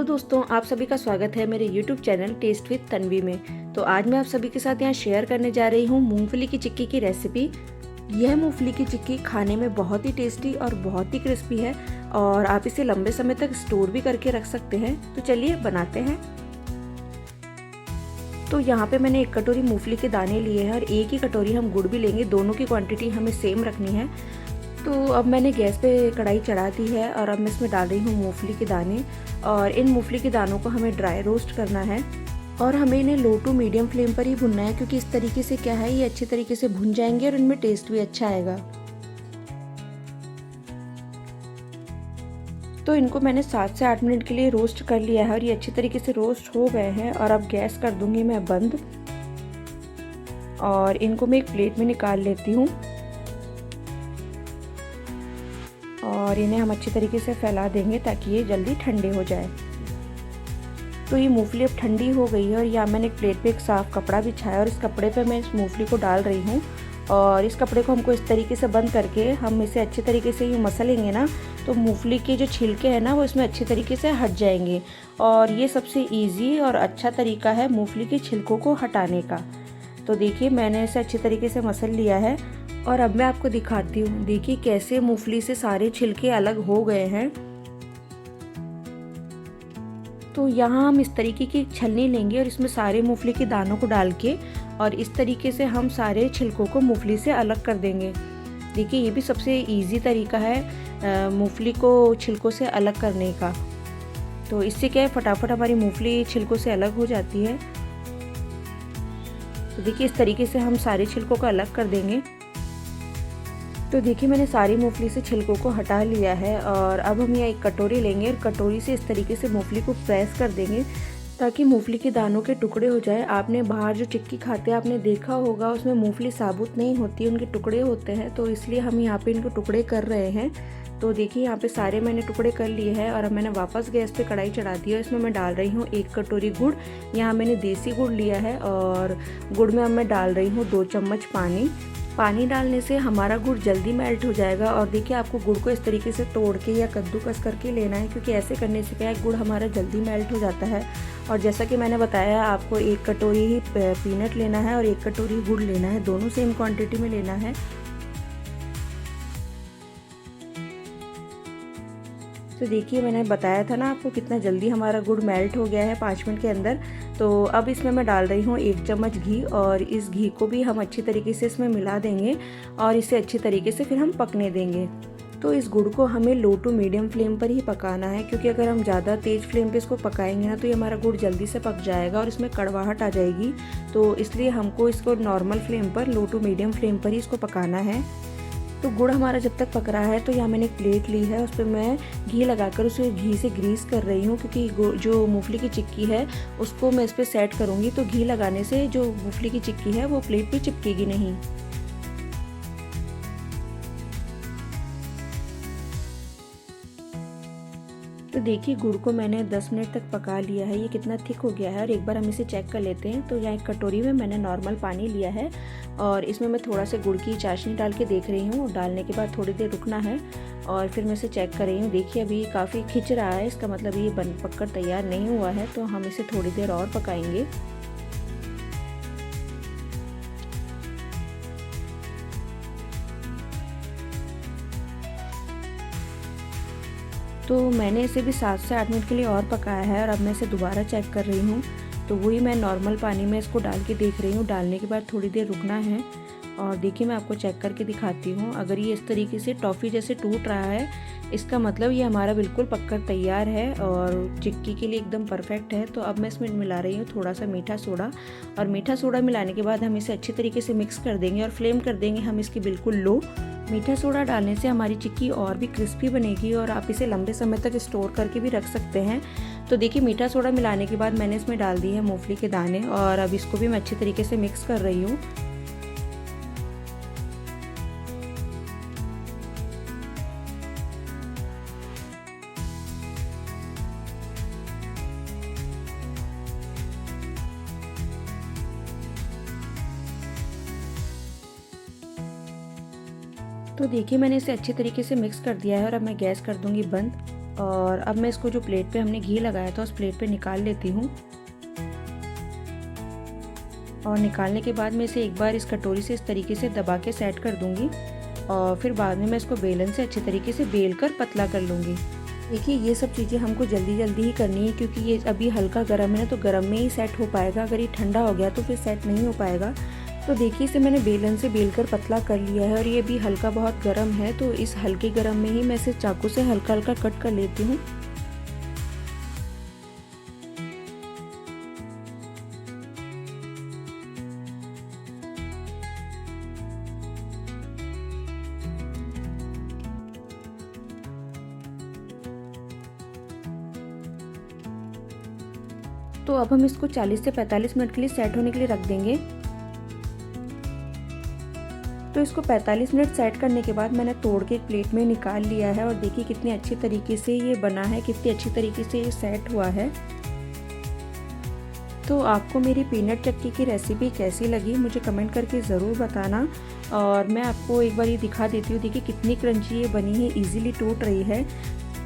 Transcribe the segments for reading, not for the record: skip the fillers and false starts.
दोस्तों, आप सभी का स्वागत है मेरे YouTube channel test with Tanvi में। तो आज मैं आप सभी के साथ यहाँ शेयर करने जा रही हूँ मूंगफली की चिक्की की रेसिपी। यह मूंगफली की चिक्की खाने में बहुत ही टेस्टी और बहुत ही क्रिस्पी है और आप इसे लंबे समय तक स्टोर भी करके रख सकते हैं। तो चलिए बनाते हैं। तो यहाँ पे मैंने 1 कटोरी मूंगफली के दाने लिए हैं और 1 ही कटोरी हम गुड़ भी लेंगे। दोनों की क्वांटिटी हमें सेम रखनी है। तो अब मैंने गैस पे कढ़ाई चढ़ा दी है और अब मैं इसमें डाल रही हूँ मूंगफली के दाने। और इन मूंगफली के दानों को हमें ड्राई रोस्ट करना है और हमें इन्हें लो टू मीडियम फ्लेम पर ही भुनना है, क्योंकि इस तरीके से क्या है, ये अच्छे तरीके से भुन जाएंगे और इनमें टेस्ट भी अच्छा आएगा। तो इनको मैंने 7 से 8 मिनट के लिए रोस्ट कर लिया है और ये अच्छे तरीके से रोस्ट हो गए हैं। और अब गैस कर दूंगी मैं बंद और इनको मैं एक प्लेट में निकाल लेती हूँ और इन्हें हम अच्छी तरीके से फैला देंगे ताकि ये जल्दी ठंडे हो जाए। तो ये मूंगफली अब ठंडी हो गई है और यहाँ मैंने एक प्लेट पे एक साफ़ कपड़ा बिछाया और इस कपड़े पे मैं इस मूंगफली को डाल रही हूँ। और इस कपड़े को हमको इस तरीके से बंद करके हम इसे अच्छे तरीके से यूँ मसलेंगे ना, तो मूंगफली के जो छिलके हैं ना वो इसमें अच्छे तरीके से हट जाएंगे। और ये सबसे ईजी और अच्छा तरीका है मूंगफली के छिलकों को हटाने का। तो देखिए मैंने इसे अच्छे तरीके से मसल लिया है और अब मैं आपको दिखाती हूँ। देखिए कैसे मूंगफली से सारे छिलके अलग हो गए हैं। तो यहाँ हम इस तरीके की छलनी लेंगे और इसमें सारे मूंगफली के दानों को डाल के और इस तरीके से हम सारे छिलकों को मूंगफली से अलग कर देंगे। देखिए ये भी सबसे इजी तरीका है मूंगफली को छिलकों से अलग करने का। तो इससे क्या है, फटाफट हमारी मूंगफली छिलकों से अलग हो जाती है। तो देखिए इस तरीके से हम सारे छिलकों को अलग कर देंगे। तो देखिए मैंने सारी मूंगफली से छिलकों को हटा लिया है और अब हम यहाँ एक कटोरी लेंगे और कटोरी से इस तरीके से मूंगफली को प्रेस कर देंगे ताकि मूंगफली के दानों के टुकड़े हो जाए। आपने बाहर जो चिक्की खाते हैं आपने देखा होगा, उसमें मूंगफली साबुत नहीं होती है, उनके टुकड़े होते हैं। तो इसलिए हम यहाँ पे इनको टुकड़े कर रहे हैं। तो देखिए यहाँ पे सारे मैंने टुकड़े कर लिए हैं और अब मैंने वापस गैस पे कढ़ाई चढ़ा दी है। इसमें मैं डाल रही हूँ 1 कटोरी गुड़। यहाँ मैंने देसी गुड़ लिया है और गुड़ में अब मैं डाल रही हूँ 2 चम्मच पानी। पानी डालने से हमारा गुड़ जल्दी मेल्ट हो जाएगा। और देखिए आपको गुड़ को इस तरीके से तोड़ के या कद्दूकस करके लेना है, क्योंकि ऐसे करने से क्या है, गुड़ हमारा जल्दी मेल्ट हो जाता है। और जैसा कि मैंने बताया, आपको 1 कटोरी ही पीनट लेना है और 1 कटोरी गुड़ लेना है, दोनों सेम क्वांटिटी में लेना है। तो देखिए मैंने बताया था ना आपको कितना जल्दी हमारा गुड़ मेल्ट हो गया है 5 मिनट के अंदर। तो अब इसमें मैं डाल रही हूँ 1 चम्मच घी और इस घी को भी हम अच्छी तरीके से इसमें मिला देंगे और इसे अच्छी तरीके से फिर हम पकने देंगे। तो इस गुड़ को हमें लो टू मीडियम फ्लेम पर ही पकाना है, क्योंकि अगर हम ज़्यादा तेज़ फ्लेम पे इसको पकाएंगे ना तो ये हमारा गुड़ जल्दी से पक जाएगा और इसमें कड़वाहट आ जाएगी। तो इसलिए हमको इसको नॉर्मल फ्लेम पर, लो टू मीडियम फ्लेम पर ही इसको पकाना है। तो गुड़ हमारा जब तक पक रहा है, तो यहाँ मैंने एक प्लेट ली है, उस पर मैं घी लगाकर उसे घी से ग्रीस कर रही हूँ, क्योंकि जो मूंगफली की चिक्की है उसको मैं इस पर सेट करूँगी। तो घी लगाने से जो मूंगफली की चिक्की है वो प्लेट पे चिपकेगी नहीं। तो देखिए गुड़ को मैंने 10 मिनट तक पका लिया है। ये कितना थिक हो गया है और एक बार हम इसे चेक कर लेते हैं। तो यहाँ एक कटोरी में मैंने नॉर्मल पानी लिया है और इसमें मैं थोड़ा सा गुड़ की चाशनी डाल के देख रही हूँ। डालने के बाद थोड़ी देर रुकना है और फिर मैं इसे चेक कर रही हूँ। देखिए अभी काफ़ी खिंच रहा है, इसका मतलब ये पककर तैयार नहीं हुआ है। तो हम इसे थोड़ी देर और पकाएंगे। तो मैंने इसे भी 7 से 8 मिनट के लिए और पकाया है और अब मैं इसे दोबारा चेक कर रही हूँ। तो वही मैं नॉर्मल पानी में इसको डाल के देख रही हूँ। डालने के बाद थोड़ी देर रुकना है और देखिए मैं आपको चेक करके दिखाती हूँ। अगर ये इस तरीके से टॉफ़ी जैसे टूट रहा है, इसका मतलब ये हमारा बिल्कुल पककर तैयार है और चिक्की के लिए एकदम परफेक्ट है। तो अब मैं इसमें मिला रही हूँ थोड़ा सा मीठा सोडा और मीठा सोडा मिलाने के बाद हम इसे अच्छी तरीके से मिक्स कर देंगे और फ्लेम कर देंगे हम इसकी बिल्कुल लो। मीठा सोडा डालने से हमारी चिक्की और भी क्रिस्पी बनेगी और आप इसे लंबे समय तक स्टोर करके भी रख सकते हैं। तो देखिए मीठा सोडा मिलाने के बाद मैंने इसमें डाल दी है मूंगफली के दाने और अब इसको भी मैं अच्छी तरीके से मिक्स कर रही हूँ। तो देखिए मैंने इसे अच्छे तरीके से मिक्स कर दिया है और अब मैं गैस कर दूंगी बंद और अब मैं इसको जो प्लेट पे हमने घी लगाया था उस प्लेट पे निकाल लेती हूँ। और निकालने के बाद मैं इसे एक बार इस कटोरी से इस तरीके से दबा के सेट कर दूँगी और फिर बाद में मैं इसको बेलन से अच्छे तरीके से बेल कर पतला कर लूँगी। देखिए ये सब चीज़ें हमको जल्दी जल्दी ही करनी है क्योंकि ये अभी हल्का गर्म है ना, तो गर्म में ही सेट हो पाएगा। अगर ये ठंडा हो गया तो फिर सेट नहीं हो पाएगा। तो देखिए इसे मैंने बेलन से बेल कर पतला कर लिया है और ये भी हल्का बहुत गर्म है, तो इस हल्के गर्म में ही मैं इसे चाकू से हल्का हल्का कट कर लेती हूँ। तो अब हम इसको 40 से 45 मिनट के लिए सेट होने के लिए रख देंगे। तो इसको 45 मिनट सेट करने के बाद मैंने तोड़ के एक प्लेट में निकाल लिया है और देखिए कितने अच्छे तरीके से ये बना है, कितनी अच्छी तरीके से ये सेट हुआ है। तो आपको मेरी पीनट चक्की की रेसिपी कैसी लगी मुझे कमेंट करके ज़रूर बताना। और मैं आपको एक बार ये दिखा देती हूँ, देखिए कितनी क्रंची ये बनी है, इजीली टूट रही है।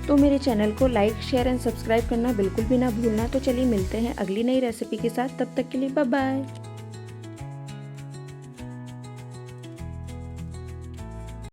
तो मेरे चैनल को लाइक शेयर एंड सब्सक्राइब करना बिल्कुल भी ना भूलना। तो चलिए मिलते हैं अगली नई रेसिपी के साथ, तब तक के लिए बाय बाय।